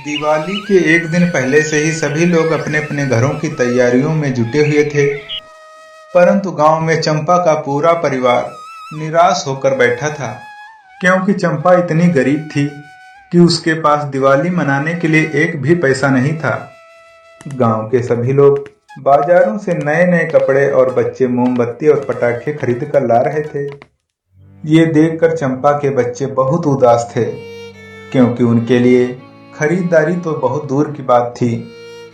दिवाली के एक दिन पहले से ही सभी लोग अपने अपने घरों की तैयारियों में जुटे हुए थे। परंतु गांव में चंपा का पूरा परिवार निराश होकर बैठा था, क्योंकि चंपा इतनी गरीब थी कि उसके पास दिवाली मनाने के लिए एक भी पैसा नहीं था। गांव के सभी लोग बाजारों से नए नए कपड़े और बच्चे मोमबत्ती और पटाखे खरीद कर ला रहे थे। ये देखकर चंपा के बच्चे बहुत उदास थे, क्योंकि उनके लिए खरीदारी तो बहुत दूर की बात थी।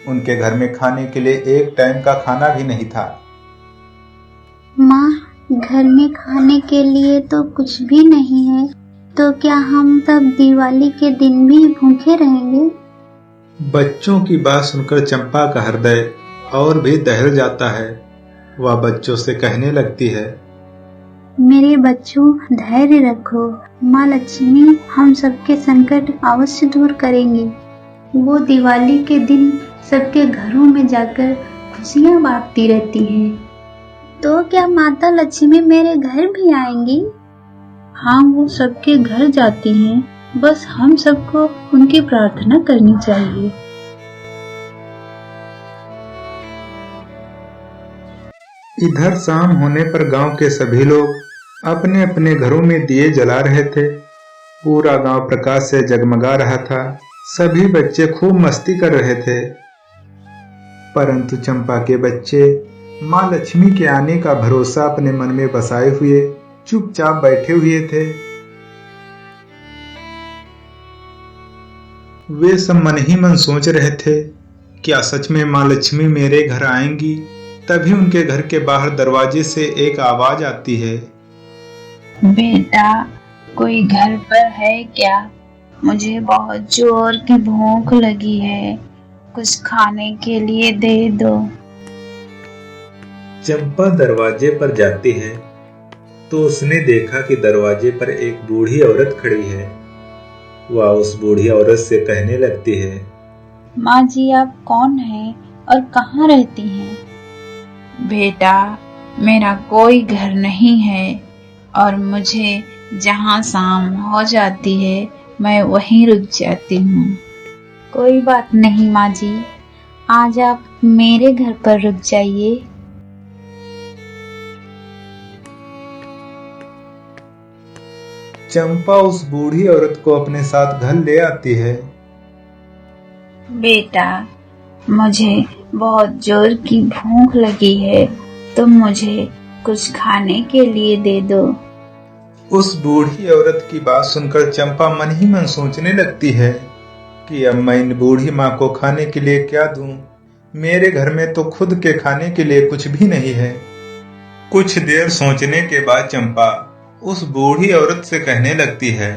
उनके घर में खाने के लिए एक टाइम का खाना भी नहीं था। माँ, घर में खाने के लिए तो कुछ भी नहीं है, तो क्या हम तब दिवाली के दिन भी भूखे रहेंगे? बच्चों की बात सुनकर चंपा का हृदय और भी दहल जाता है। वह बच्चों से कहने लगती है, मेरे बच्चों, धैर्य रखो। माँ लक्ष्मी हम सबके संकट अवश्य दूर करेंगी। वो दिवाली के दिन सबके घरों में जाकर खुशियाँ बांटती रहती हैं। तो क्या माता लक्ष्मी मेरे घर भी आएंगी? हाँ, वो सबके घर जाती हैं, बस हम सबको उनकी प्रार्थना करनी चाहिए। इधर शाम होने पर गांव के सभी लोग अपने अपने घरों में दिए जला रहे थे। पूरा गांव प्रकाश से जगमगा रहा था। सभी बच्चे खूब मस्ती कर रहे थे। परंतु चंपा के बच्चे माँ लक्ष्मी के आने का भरोसा अपने मन में बसाए हुए चुपचाप बैठे हुए थे। वे सब मन ही मन सोच रहे थे, क्या सच में माँ लक्ष्मी मेरे घर आएंगी? तभी उनके घर के बाहर दरवाजे से एक आवाज आती है, बेटा, कोई घर पर है क्या? मुझे बहुत जोर की भूख लगी है, कुछ खाने के लिए दे दो। चंपा दरवाजे पर जाती है तो उसने देखा कि दरवाजे पर एक बूढ़ी औरत खड़ी है। वह उस बूढ़ी औरत से कहने लगती है, माँ जी, आप कौन हैं और कहाँ रहती हैं? बेटा, मेरा कोई घर नहीं है और मुझे जहाँ शाम हो जाती है मैं वहीं रुक जाती हूँ। कोई बात नहीं माँ जी, आज आप मेरे घर पर रुक जाइए। चंपा उस बूढ़ी औरत को अपने साथ घर ले आती है। बेटा, मुझे बहुत जोर की भूख लगी है, तो मुझे कुछ खाने के लिए दे दो। उस बूढ़ी औरत की बात सुनकर चंपा मन ही मन सोचने लगती है कि अब मैं इन बूढ़ी माँ को खाने के लिए क्या दूं? मेरे घर में तो खुद के खाने के लिए कुछ भी नहीं है। कुछ देर सोचने के बाद चंपा उस बूढ़ी औरत से कहने लगती है,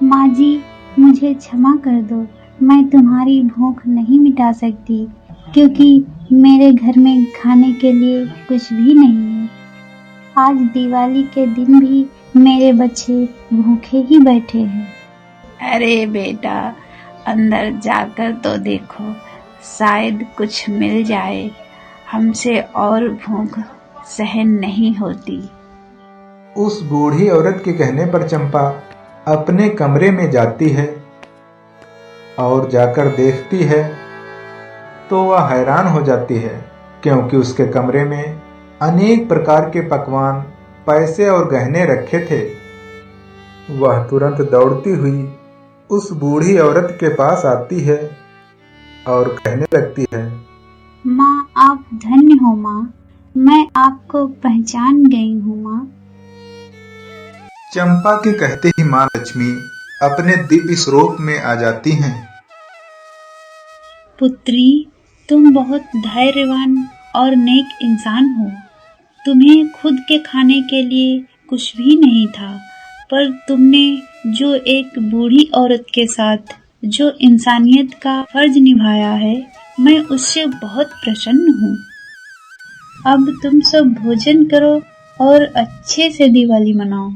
माँ जी, मुझे क्षमा कर दो। मैं तुम्हारी भूख नहीं मिटा सकती, क्योंकि मेरे घर में खाने के लिए कुछ भी नहीं है। आज दिवाली के दिन भी मेरे बच्चे भूखे ही बैठे हैं। अरे बेटा, अंदर जाकर तो देखो, शायद कुछ मिल जाए। हमसे और भूख सहन नहीं होती। उस बूढ़ी औरत के कहने पर चंपा अपने कमरे में जाती है और जाकर देखती है तो वह हैरान हो जाती है, क्योंकि उसके कमरे में अनेक प्रकार के पकवान, पैसे और गहने रखे थे। वह तुरंत दौड़ती हुई उस बूढ़ी औरत के पास आती है और कहने लगती है, माँ, आप धन्य हो माँ, मैं आपको पहचान गई हूँ माँ। चंपा के कहते ही माँ लक्ष्मी अपने दिव्य स्वरूप में आ जाती हैं। पुत्री, तुम बहुत धैर्यवान और नेक इंसान हो। तुम्हें खुद के खाने के लिए कुछ भी नहीं था, पर तुमने जो एक बूढ़ी औरत के साथ जो इंसानियत का फर्ज निभाया है, मैं उससे बहुत प्रसन्न हूँ। अब तुम सब भोजन करो और अच्छे से दिवाली मनाओ।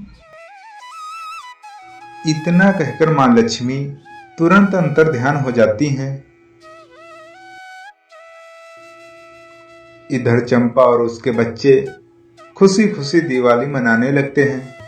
इतना कहकर माँ लक्ष्मी तुरंत अंतर ध्यान हो जाती हैं। इधर चंपा और उसके बच्चे खुशी खुशी दिवाली मनाने लगते हैं।